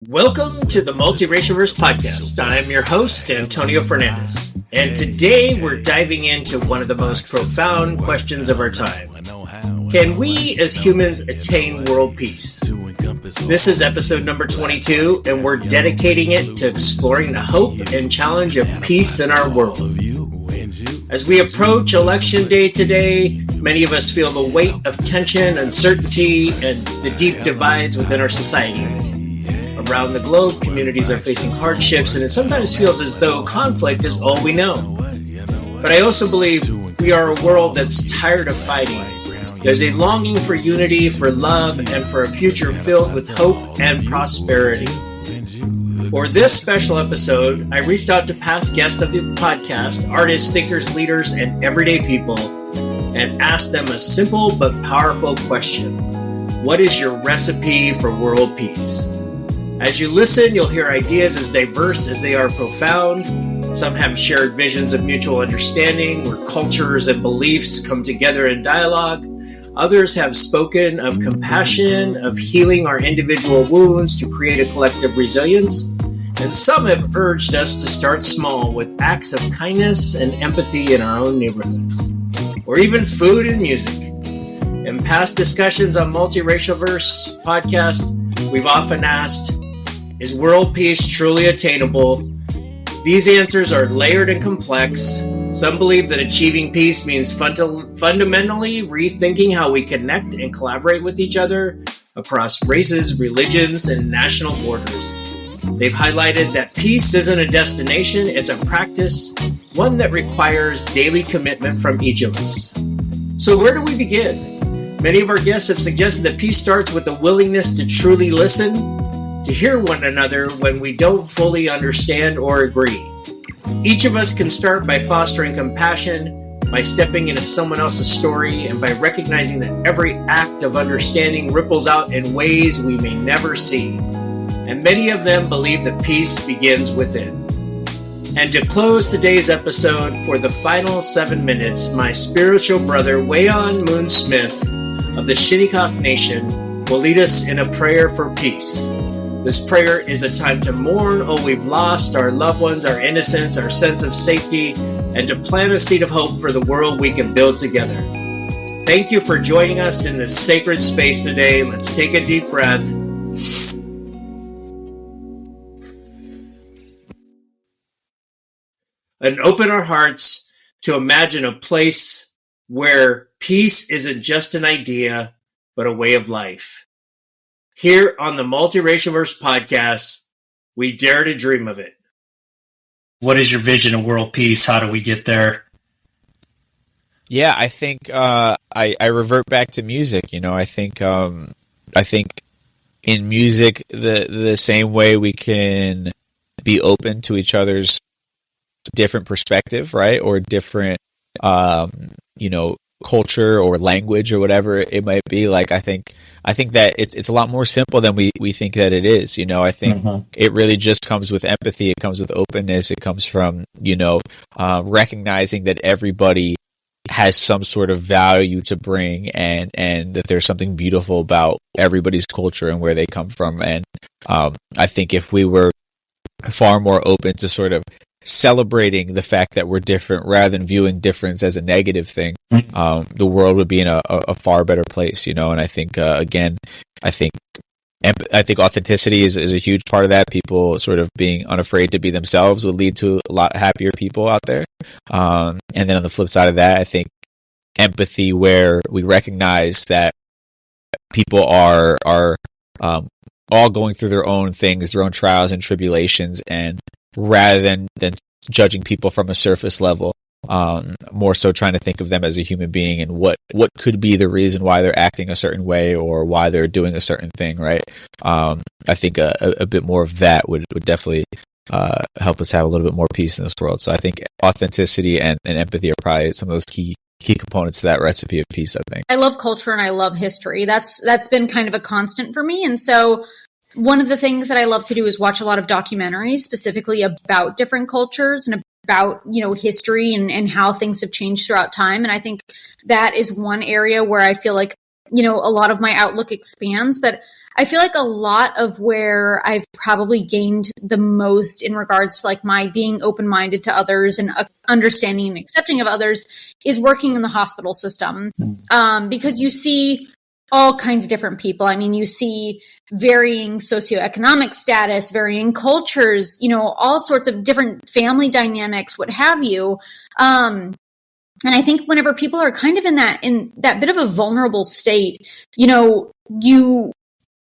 Welcome to the Multiracialverse podcast. I'm your host, Antonio Fernandez. And today we're diving into one of the most profound questions of our time. Can we as humans attain world peace? This is episode number 22, and we're dedicating it to exploring the hope and challenge of peace in our world. As we approach election day today, many of us feel the weight of tension, uncertainty, and the deep divides within our societies. Around the globe, communities are facing hardships, and it sometimes feels as though conflict is all we know. But I also believe we are a world that's tired of fighting. There's a longing for unity, for love, and for a future filled with hope and prosperity. For this special episode, I reached out to past guests of the podcast, artists, thinkers, leaders, and everyday people, and asked them a simple but powerful question. What is your recipe for world peace? As you listen, you'll hear ideas as diverse as they are profound. Some have shared visions of mutual understanding, where cultures and beliefs come together in dialogue. Others have spoken of compassion, of healing our individual wounds to create a collective resilience. And some have urged us to start small with acts of kindness and empathy in our own neighborhoods, or even food and music. In past discussions on Multiracialverse podcast, we've often asked, is world peace truly attainable? These answers are layered and complex. Some believe that achieving peace means fundamentally rethinking how we connect and collaborate with each other across races, religions, and national borders. They've highlighted that peace isn't a destination, it's a practice, one that requires daily commitment from each of us. So where do we begin? Many of our guests have suggested that peace starts with the willingness to truly listen, to hear one another when we don't fully understand or agree. Each of us can start by fostering compassion, by stepping into someone else's story, and by recognizing that every act of understanding ripples out in ways we may never see. And many of them believe that peace begins within. And to close today's episode, for the final 7 minutes, my spiritual brother, Wayon Moon Smith of the Shinnecock Nation, will lead us in a prayer for peace. This prayer is a time to mourn all we've lost, our loved ones, our innocence, our sense of safety, and to plant a seed of hope for the world we can build together. Thank you for joining us in this sacred space today. Let's take a deep breath. And open our hearts to imagine a place where peace isn't just an idea, but a way of life. Here on the Multiracialverse podcast, we dare to dream of it. What is your vision of world peace? How do we get there? Yeah, I think I revert back to music. You know, I think in music the same way we can be open to each other's different perspective, right, or different culture or language or whatever it might be. Like I think that it's a lot more simple than we think that it is. You know, I think it really just comes with empathy. It comes with openness. It comes from recognizing that everybody has some sort of value to bring, and that there's something beautiful about everybody's culture and where they come from. And I think if we were far more open to sort of celebrating the fact that we're different rather than viewing difference as a negative thing, the world would be in a far better place, you know. And I think I think authenticity is a huge part of that. People sort of being unafraid to be themselves would lead to a lot happier people out there. And then on the flip side of that, I think empathy, where we recognize that people are all going through their own things, their own trials and tribulations, and rather than judging people from a surface level, more so trying to think of them as a human being and what could be the reason why they're acting a certain way or why they're doing a certain thing, right? I think a bit more of that would definitely help us have a little bit more peace in this world. So I think authenticity and empathy are probably some of those key components to that recipe of peace, I think. I love culture and I love history. That's been kind of a constant for me. And so one of the things that I love to do is watch a lot of documentaries specifically about different cultures and about, history and how things have changed throughout time. And I think that is one area where I feel like, a lot of my outlook expands. But I feel like a lot of where I've probably gained the most in regards to like my being open-minded to others and understanding and accepting of others is working in the hospital system. Because you see all kinds of different people. I mean, you see varying socioeconomic status, varying cultures, you know, all sorts of different family dynamics, what have you. And I think whenever people are kind of in that bit of a vulnerable state, you know, you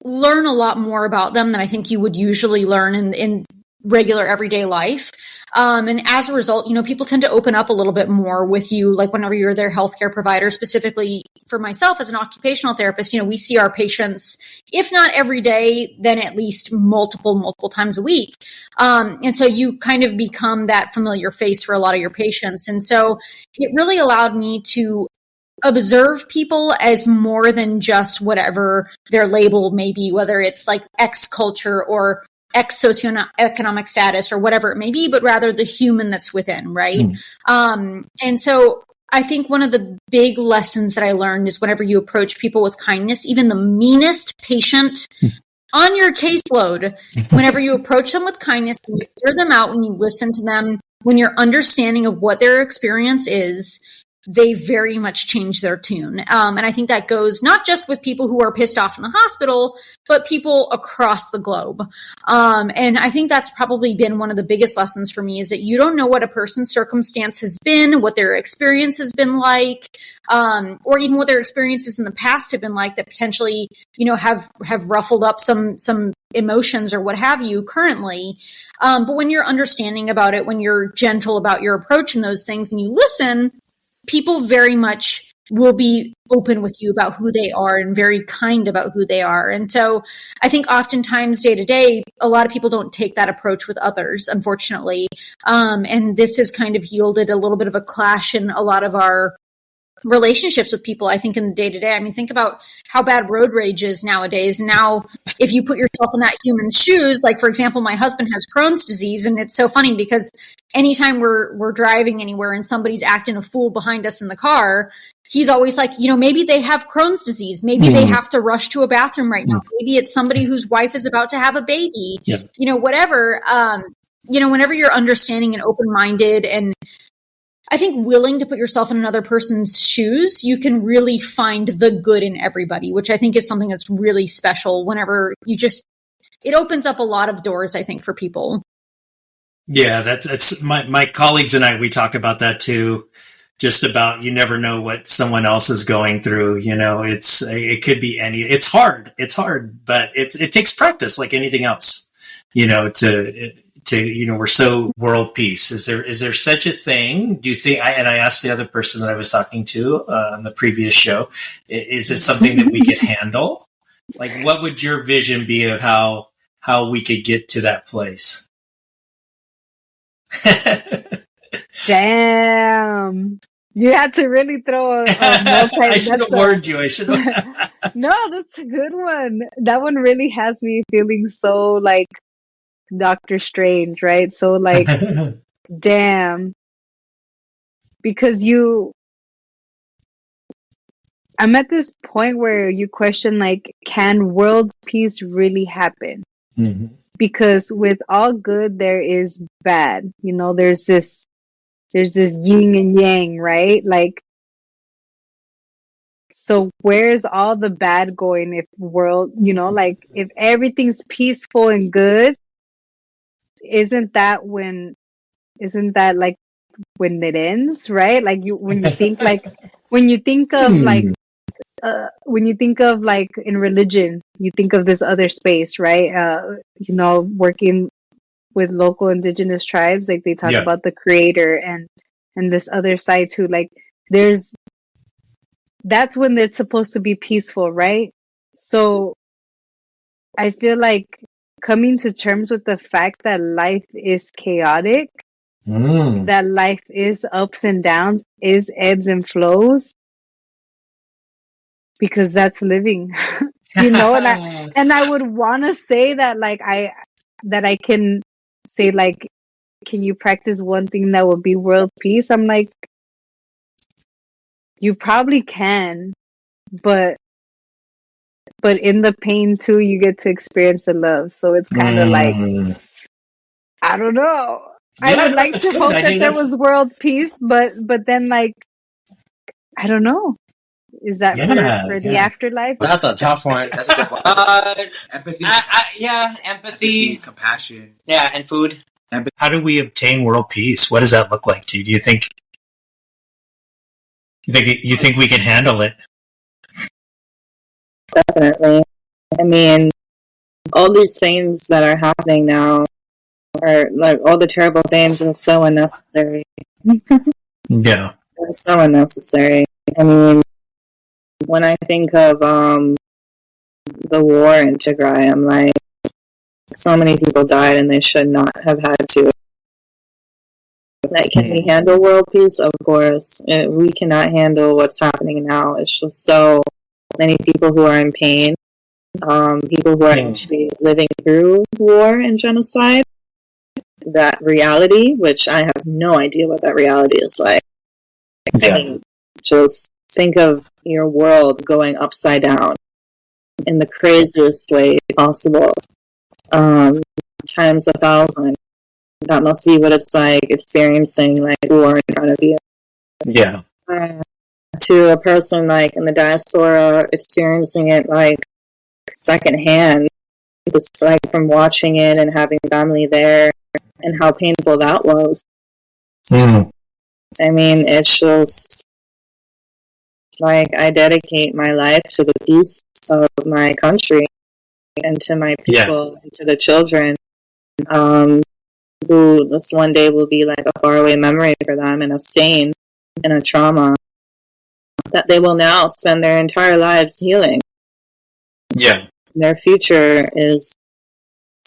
learn a lot more about them than I think you would usually learn in regular everyday life. And as a result, you know, people tend to open up a little bit more with you, like whenever you're their healthcare provider. Specifically for myself as an occupational therapist, you know, we see our patients, if not every day, then at least multiple times a week. And so you kind of become that familiar face for a lot of your patients. And so it really allowed me to observe people as more than just whatever their label may be, whether it's like X culture or X socioeconomic status or whatever it may be, but rather the human that's within, right? And so I think one of the big lessons that I learned is whenever you approach people with kindness, even the meanest patient on your caseload, whenever you approach them with kindness and you hear them out, when you listen to them, when you're understanding of what their experience is, they very much change their tune. And I think that goes not just with people who are pissed off in the hospital, but people across the globe. And I think that's probably been one of the biggest lessons for me, is that you don't know what a person's circumstance has been, what their experience has been like, or even what their experiences in the past have been like that potentially, you know, have ruffled up some emotions or what have you currently. But when you're understanding about it, when you're gentle about your approach and those things and you listen, people very much will be open with you about who they are and very kind about who they are. And so I think oftentimes day to day, a lot of people don't take that approach with others, unfortunately. And this has kind of yielded a little bit of a clash in a lot of our relationships with people, I think, in the day to day. I mean, think about how bad road rage is nowadays. Now, if you put yourself in that human's shoes, like, for example, my husband has Crohn's disease, and it's so funny because anytime we're driving anywhere and somebody's acting a fool behind us in the car, he's always like, you know, maybe they have Crohn's disease. Maybe they have to rush to a bathroom right now. Maybe it's somebody whose wife is about to have a baby, you know, whatever. You know, whenever you're understanding and open-minded and I think willing to put yourself in another person's shoes, you can really find the good in everybody, which I think is something that's really special whenever it opens up a lot of doors, I think, for people. Yeah, that's my colleagues and I, we talk about that too, just about, you never know what someone else is going through. You know, it could be it's hard, but it takes practice like anything else, you know, to, you know, we're so world peace. Is there such a thing? Do you think, and I asked the other person that I was talking to on the previous show, is it something that we could handle? Like, what would your vision be of how we could get to that place? Damn. You had to really throw a multi. I should have warned you. I should have. No, that's a good one. That one really has me feeling so like Doctor Strange, right? So like, damn. Because I'm at this point where you question, like, can world peace really happen? Mm-hmm. Because with all good, there is bad. You know, there's this yin and yang, right? Like, so where's all the bad going if world, you know, like, if everything's peaceful and good, isn't that like when it ends, right? Like when you think of like in religion, you think of this other space, right? You know, working with local indigenous tribes, like they talk about the creator and this other side too. Like that's when it's supposed to be peaceful, right? So I feel like coming to terms with the fact that life is chaotic, that life is ups and downs, is ebbs and flows, because that's living, you know. And I would want to say that, like, I can say, like, can you practice one thing that would be world peace? I'm like, you probably can, but but in the pain too, you get to experience the love. So it's kind of like, I don't know. I Yeah, would no, like that's to good. hope I that think there that's was world peace, but then like, I don't know. Is that for the afterlife? That's a tough one. That's a tough one. Empathy, yeah, empathy, compassion, yeah, and food. How do we obtain world peace? What does that look like to you? Do you think we can handle it? Definitely. I mean, all these things that are happening now are like all the terrible things are so unnecessary. Yeah. They're so unnecessary. I mean, when I think of the war in Tigray, I'm like, so many people died and they should not have had to. Like, can we handle world peace? Of course. We cannot handle what's happening now. It's just so many people who are in pain, people who are actually living through war and genocide. That reality, which I have no idea what that reality is like. I mean, just think of your world going upside down in the craziest way possible, times 1,000. That must be what it's like experiencing like war in front of you. Yeah. To a person like in the diaspora, experiencing it like secondhand, just like from watching it and having family there, and how painful that was. I mean, it's just like I dedicate my life to the peace of my country and to my people and to the children, who this one day will be like a faraway memory for them and a stain and a trauma that they will now spend their entire lives healing. Yeah. Their future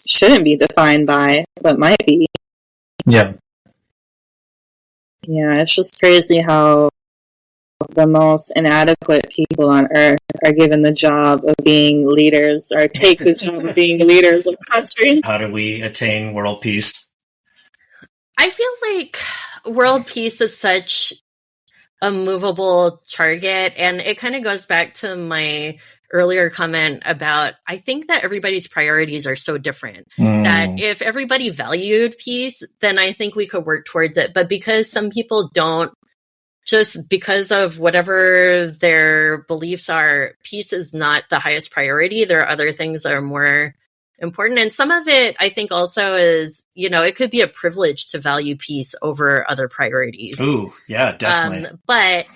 shouldn't be defined by, but might be. Yeah. Yeah, it's just crazy how the most inadequate people on earth are given the job of being leaders or take the job of being leaders of countries. How do we attain world peace? I feel like world peace is such a movable target, and it kind of goes back to my earlier comment about I think that everybody's priorities are so different that if everybody valued peace, then I think we could work towards it. But because some people don't, just because of whatever their beliefs are, peace is not the highest priority. There are other things that are more important. And some of it, I think, also is, it could be a privilege to value peace over other priorities. Ooh, yeah, definitely. But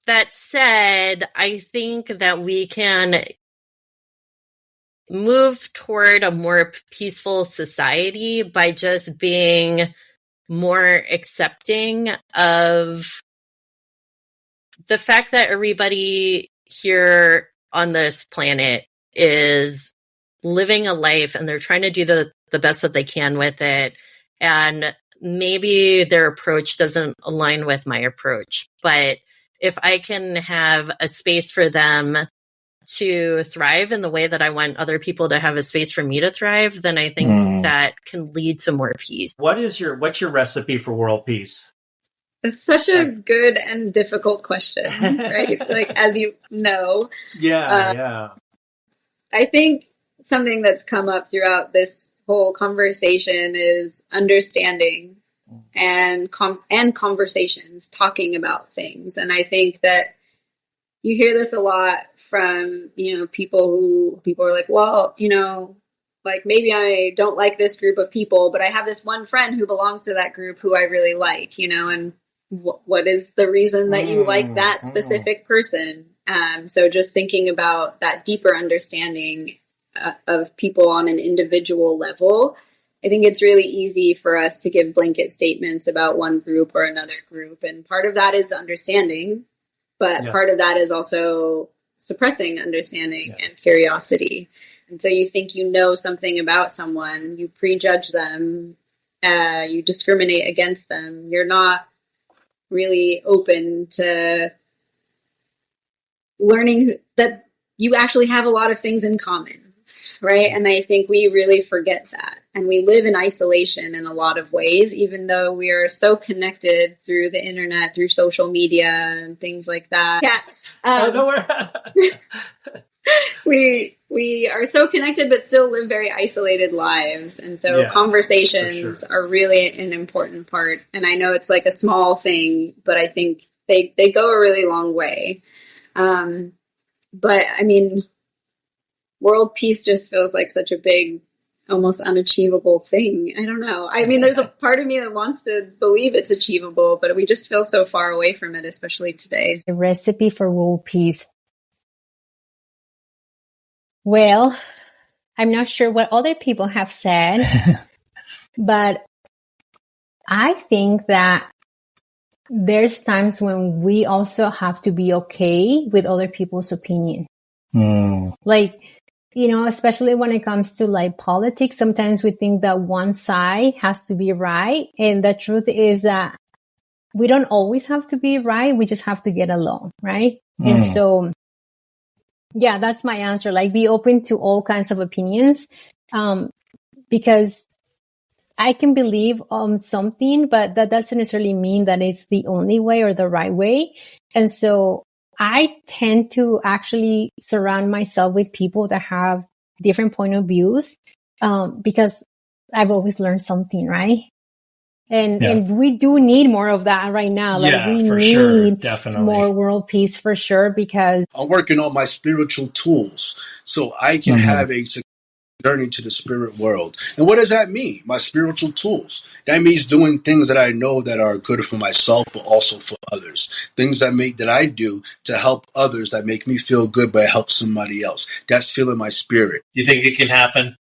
that said, I think that we can move toward a more peaceful society by just being more accepting of the fact that everybody here on this planet is living a life and they're trying to do the best that they can with it. And maybe their approach doesn't align with my approach, but if I can have a space for them to thrive in the way that I want other people to have a space for me to thrive, then I think that can lead to more peace. What's your recipe for world peace? It's such a good and difficult question, right? Like, as you know. Yeah. I think something that's come up throughout this whole conversation is understanding and conversations, talking about things. And I think that you hear this a lot from, people are like, well, like maybe I don't like this group of people, but I have this one friend who belongs to that group who I really like, and what is the reason that you like that specific person? So just thinking about that deeper understanding of people on an individual level, I think it's really easy for us to give blanket statements about one group or another group. And part of that is understanding, but part of that is also suppressing understanding and curiosity. And so you think you know something about someone, you prejudge them, you discriminate against them. You're not really open to learning that you actually have a lot of things in common, right? And I think we really forget that. and we live in isolation in a lot of ways, even though we are so connected through the internet, through social media and things like that. We are so connected, but still live very isolated lives. And so conversations are really an important part. And I know it's like a small thing, but I think they go a really long way. But I mean, world peace just feels like such a big, almost unachievable thing. I don't know. I mean, there's a part of me that wants to believe it's achievable, but we just feel so far away from it, especially today. A recipe for world peace. Well, I'm not sure what other people have said, but I think that there's times when we also have to be okay with other people's opinion. Like, you know, especially when it comes to like politics, sometimes we think that one side has to be right. And the truth is that we don't always have to be right. We just have to get along, right? And so, yeah, that's my answer. Like, be open to all kinds of opinions, because I can believe on something, but that doesn't necessarily mean that it's the only way or the right way. And so I tend to actually surround myself with people that have different point of views, because I've always learned something, right? And we do need more of that right now. Like, we need more world peace for sure, because I'm working on my spiritual tools so I can have a journey to the spirit world. And what does that mean? My spiritual tools. That means doing things that I know that are good for myself, but also for others. Things that I do to help others that make me feel good, but help somebody else. That's feeling my spirit. You think it can happen?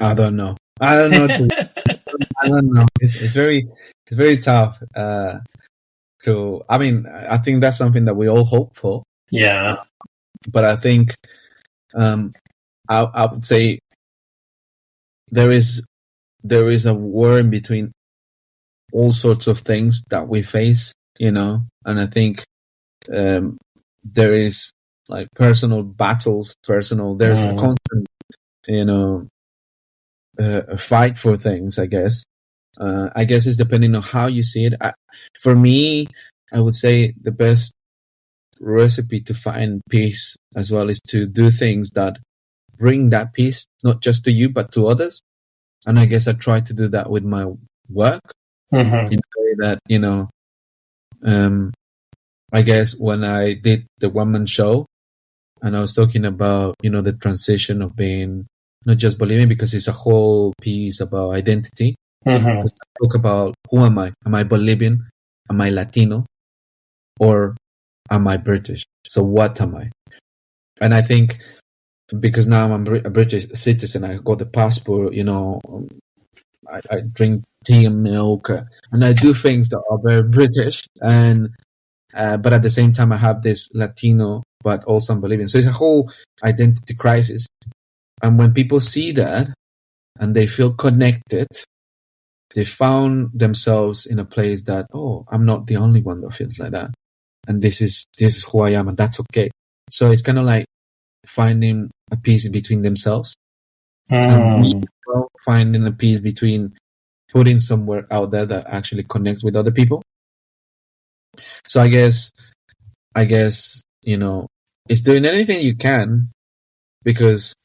I don't know. I don't know. It's very tough. I think that's something that we all hope for. Yeah. But I think, I would say there is a war in between all sorts of things that we face, you know, and I think, there is like personal battles, there's a constant, you know, a fight for things, I guess. I guess it's depending on how you see it. For me, I would say the best recipe to find peace as well is to do things that bring that peace, not just to you, but to others. And I guess I try to do that with my work in a way that, you know, I guess when I did the one-man show and I was talking about, you know, the transition of being not just Bolivian, because it's a whole piece about identity. Let's talk about, who am I? Am I Bolivian? Am I Latino? Or am I British? So what am I? And I think because now I'm a British citizen, I got the passport, you know, I drink tea and milk, and I do things that are very British, and but at the same time I have this Latino, but also I'm Bolivian. So it's a whole identity crisis. And when people see that and they feel connected, they found themselves in a place that, oh, I'm not the only one that feels like that. And this is who I am, and that's okay. So it's kind of like finding a peace between themselves. And finding a peace between putting somewhere out there that actually connects with other people. So I guess, you know, it's doing anything you can, because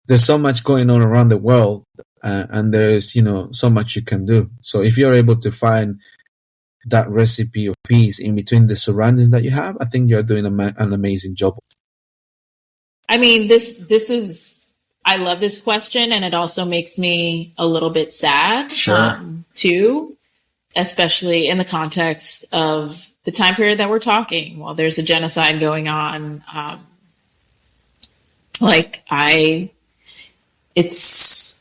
there's so much going on around the world, and there's, you know, so much you can do. So if you're able to find that recipe of peace in between the surroundings that you have, I think you're doing an amazing job. I mean, this is, I love this question, and it also makes me a little bit sad, too, especially in the context of the time period that we're talking. While there's a genocide going on, it's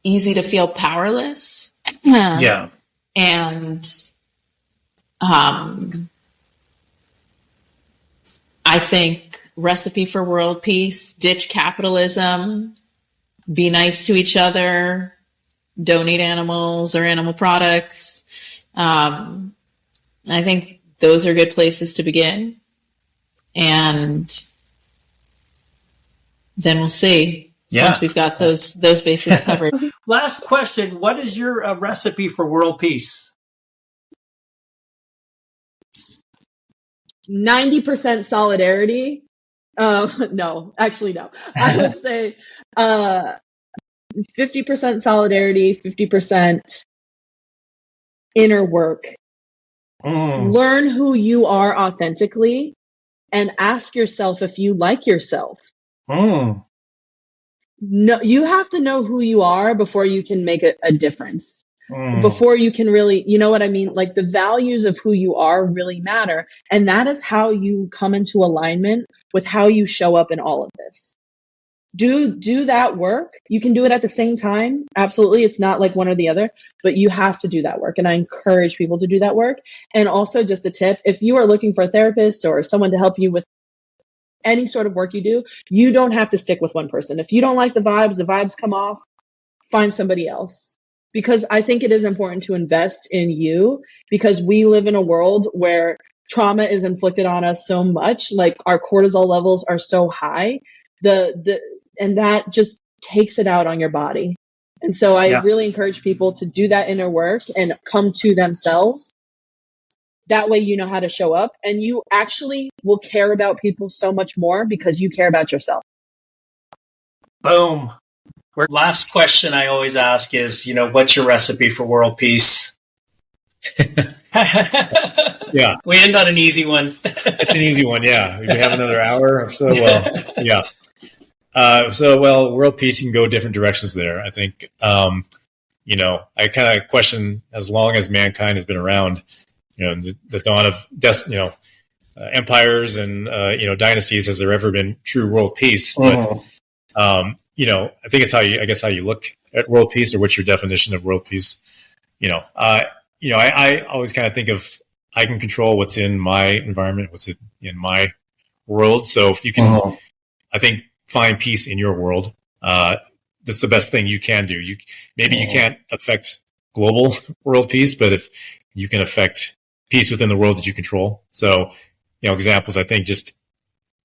easy to feel powerless. Yeah. And I think recipe for world peace: ditch capitalism, be nice to each other, don't eat animals or animal products. I think those are good places to begin. And then we'll see. Yeah. Once we've got those bases covered. Last question. What is your recipe for world peace? 90% solidarity. No, actually, no. I would say 50% solidarity, 50% inner work. Learn who you are authentically and ask yourself if you like yourself. No, you have to know who you are before you can make a difference. Before you can really, you know what I mean? Like the values of who you are really matter. And that is how you come into alignment with how you show up in all of this. Do that work. You can do it at the same time. Absolutely. It's not like one or the other, but you have to do that work. And I encourage people to do that work. And also just a tip, if you are looking for a therapist or someone to help you with any sort of work you do, you don't have to stick with one person. If you don't like the vibes come off, find somebody else. Because I think it is important to invest in you, because we live in a world where trauma is inflicted on us so much, like our cortisol levels are so high, and that just takes it out on your body. And so I really encourage people to do that inner work and come to themselves. That way you know how to show up, and you actually will care about people so much more because you care about yourself. Boom. Last question I always ask is, what's your recipe for world peace? Yeah. We end on an easy one. It's an easy one, yeah. We have another hour or so. Well, yeah. World peace, you can go different directions there. I think, I kind of question, as long as mankind has been around, the dawn of empires and dynasties, has there ever been true world peace? But I think it's how you look at world peace, or what's your definition of world peace. I always kind of think of, I can control what's in my environment, what's in my world. So if you can, I think, find peace in your world, that's the best thing you can do. You can't affect global world peace, but if you can affect peace within the world that you control. So, examples, I think just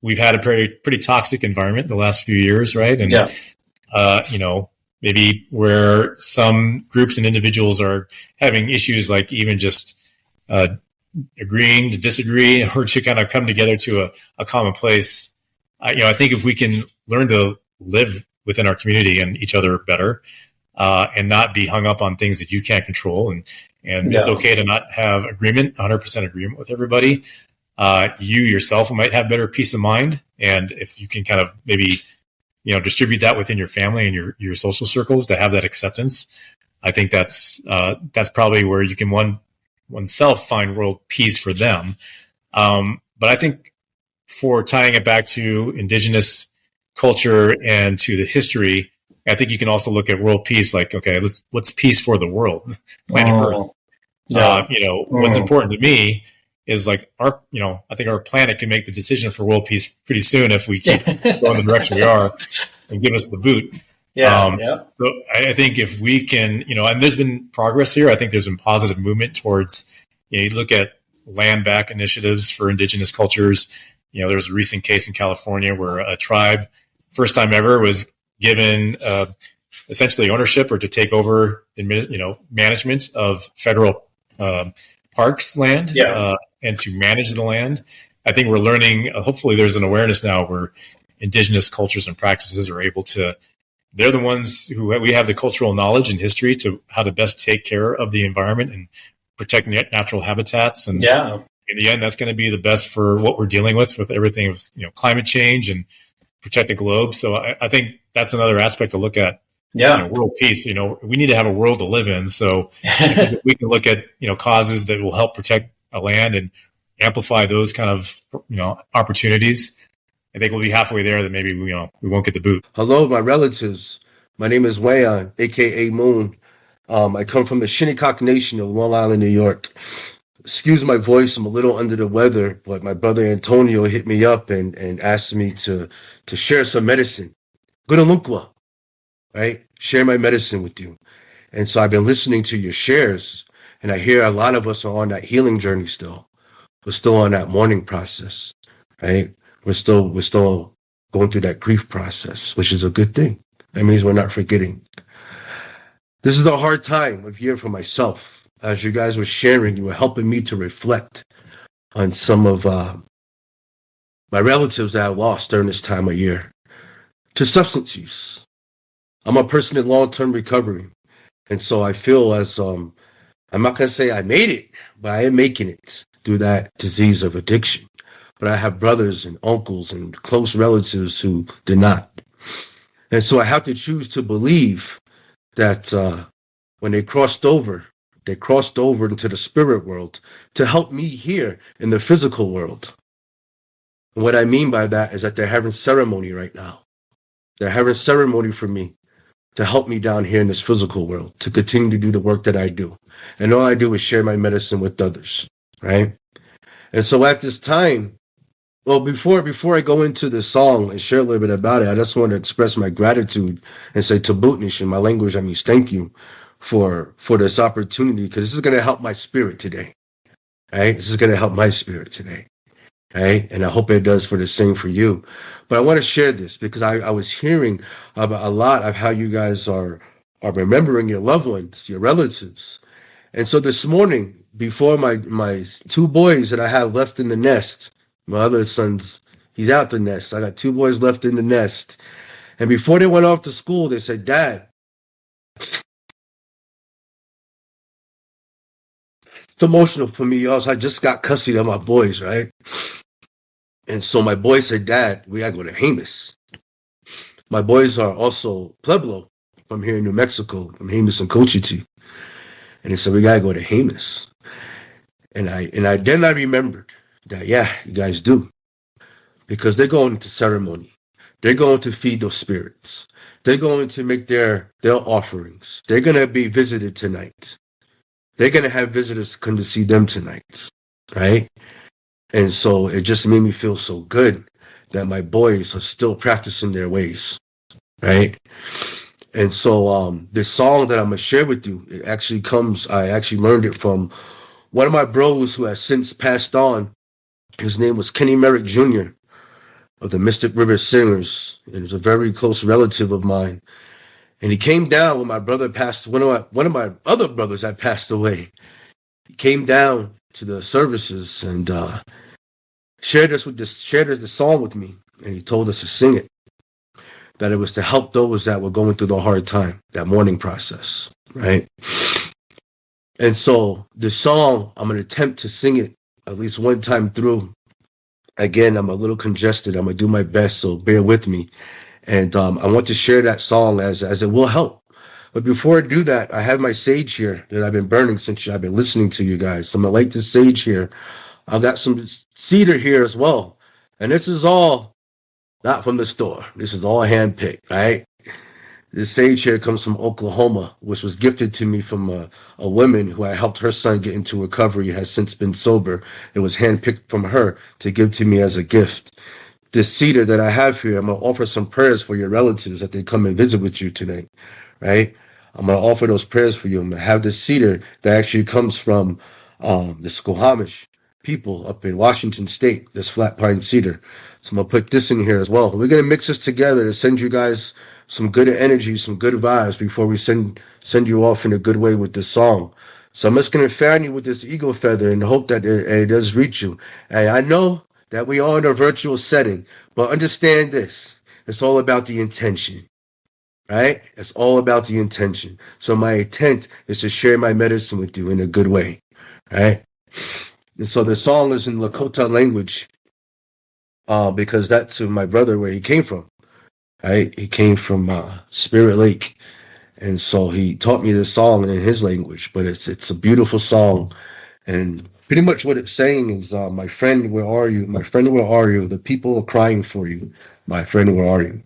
we've had a pretty toxic environment the last few years, right? And, maybe where some groups and individuals are having issues, like even just agreeing to disagree, or to kind of come together to a common place. I think if we can learn to live within our community and each other better, and not be hung up on things that you can't control, and it's okay to not have 100% agreement with everybody. You yourself might have better peace of mind, and if you can kind of maybe distribute that within your family and your social circles to have that acceptance, I think that's probably where you can oneself find world peace for them. But I think, for tying it back to indigenous culture and to the history, I think you can also look at world peace like, okay, what's peace for the world, planet Earth? What's important to me is like I think our planet can make the decision for world peace pretty soon if we keep going the direction we are, and give us the boot. So I think if we can, and there's been progress here. I think there's been positive movement towards, you look at land back initiatives for indigenous cultures. There was a recent case in California where a tribe, first time ever, was given essentially ownership, or to take over management of federal parks land, and to manage the land. I think we're learning, hopefully there's an awareness now where indigenous cultures and practices are able to, they're the ones who we have the cultural knowledge and history to how to best take care of the environment and protect natural habitats. And in the end, that's going to be the best for what we're dealing with everything with climate change and protect the globe. So I think that's another aspect to look at. World peace. We need to have a world to live in. So if we can look at causes that will help protect a land and amplify those kind of opportunities, I think we'll be halfway there. That maybe we won't get the boot. Hello, my relatives. My name is Wayon, aka Moon. I come from the Shinnecock Nation of Long Island, New York. Excuse my voice, I'm a little under the weather, but my brother Antonio hit me up and asked me to share some medicine. Gunalunkwa, right? Share my medicine with you. And so I've been listening to your shares, and I hear a lot of us are on that healing journey still. We're still on that mourning process, right? We're still going through that grief process, which is a good thing. That means we're not forgetting. This is a hard time of year for myself. As you guys were sharing, you were helping me to reflect on some of my relatives that I lost during this time of year to substance use. I'm a person in long-term recovery. And so I feel as, I'm not going to say I made it, but I am making it through that disease of addiction. But I have brothers and uncles and close relatives who did not. And so I have to choose to believe that when they crossed over into the spirit world to help me here in the physical world. And what I mean by that is that they're having ceremony right now. They're having ceremony for me to help me down here in this physical world, to continue to do the work that I do. And all I do is share my medicine with others, right? And so at this time, well, before I go into the song and share a little bit about it, I just want to express my gratitude and say tabutnish in my language. I mean, thank you for this opportunity, because this is going to help my spirit today, right? This is going to help my spirit today, right? And I hope it does for the same for you. But I want to share this because I was hearing about a lot of how you guys are remembering your loved ones, your relatives. And so this morning, before my two boys that I have left in the nest, my other son's, he's out the nest. I got two boys left in the nest. And before they went off to school, they said, Dad, it's emotional for me, y'all. So I just got custody of my boys, right? And so my boys said, Dad, we gotta go to Jemez. My boys are also Pueblo from here in New Mexico, from Jemez and Cochiti. And they said, we gotta go to Jemez. And then I remembered that, yeah, you guys do. Because they're going into ceremony. They're going to feed those spirits. They're going to make their offerings. They're going to be visited tonight. They're going to have visitors come to see them tonight, right? And so it just made me feel so good that my boys are still practicing their ways, right? And so this song that I'm going to share with you, I actually learned it from one of my bros who has since passed on. His name was Kenny Merrick Jr. of the Mystic River Singers, and he was a very close relative of mine. And he came down when my brother passed, one of my other brothers that passed away. He came down to the services and shared the song with me, and he told us to sing it. That it was to help those that were going through the hard time, that mourning process, right? And so the song, I'm going to attempt to sing it at least one time through. Again, I'm a little congested. I'm going to do my best, so bear with me. And I want to share that song as it will help. But before I do that, I have my sage here that I've been burning since I've been listening to you guys. So I'm going to light this sage here. I've got some cedar here as well. And this is all not from the store. This is all hand-picked, right? This sage here comes from Oklahoma, which was gifted to me from a woman who I helped her son get into recovery, has since been sober. It was handpicked from her to give to me as a gift. This cedar that I have here, I'm going to offer some prayers for your relatives that they come and visit with you tonight, right? I'm going to offer those prayers for you. I'm going to have this cedar that actually comes from the Squamish people up in Washington State, this flat pine cedar. So I'm going to put this in here as well. We're going to mix this together to send you guys some good energy, some good vibes before we send you off in a good way with this song. So I'm just going to fan you with this eagle feather and hope that it does reach you. And I know that we are in a virtual setting, but understand this. It's all about the intention, right? It's all about the intention. So my intent is to share my medicine with you in a good way, right? And so the song is in Lakota language because that's my brother where he came from. Right? He came from Spirit Lake, and so he taught me this song in his language. But it's a beautiful song, and pretty much what it's saying is, "My friend, where are you? My friend, where are you? The people are crying for you. My friend, where are you?"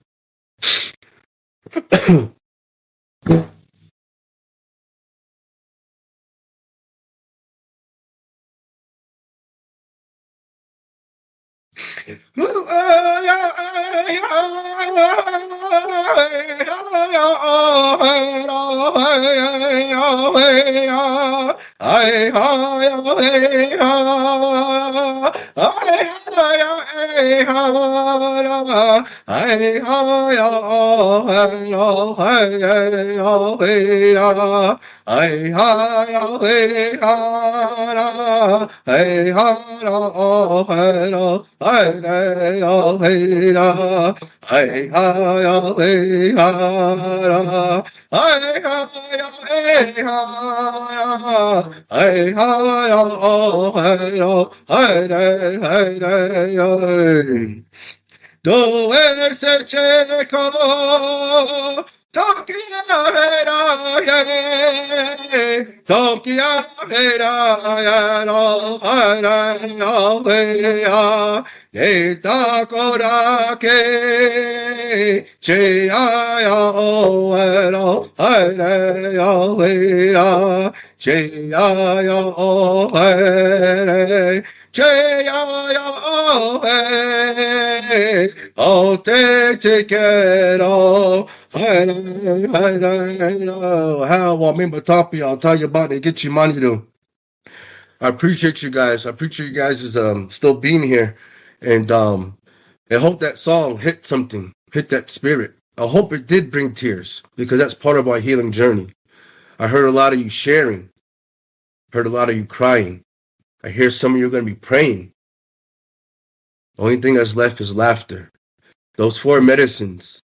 I'll tell you about it. Get your money though. I appreciate you guys. I appreciate you guys still being here, and I hope that song hit something, hit that spirit. I hope it did bring tears because that's part of our healing journey. I heard a lot of you sharing, heard a lot of you crying. I hear some of you are going to be praying. The only thing that's left is laughter. Those 4 medicines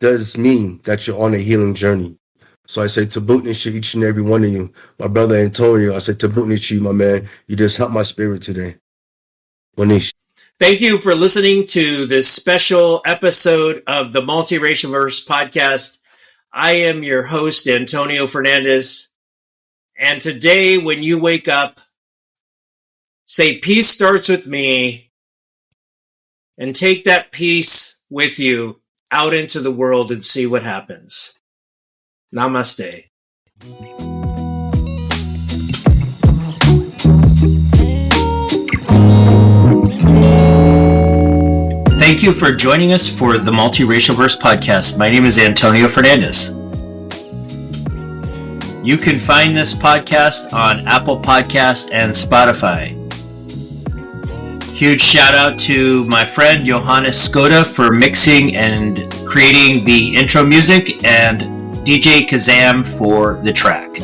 does mean that you're on a healing journey. So I say tabutnish to each and every one of you. My brother Antonio, I say tabutnish to you, my man. You just helped my spirit today. Wanish. Thank you for listening to this special episode of the Multiracialverse podcast. I am your host, Antonio Fernandez. And today, when you wake up, say, peace starts with me, and take that peace with you out into the world and see what happens. Namaste. Thank you for joining us for the Multiracialverse podcast. My name is Antonio Fernandez. You can find this podcast on Apple Podcasts and Spotify. Huge shout out to my friend Johannes Skoda for mixing and creating the intro music, and DJ Kazam for the track.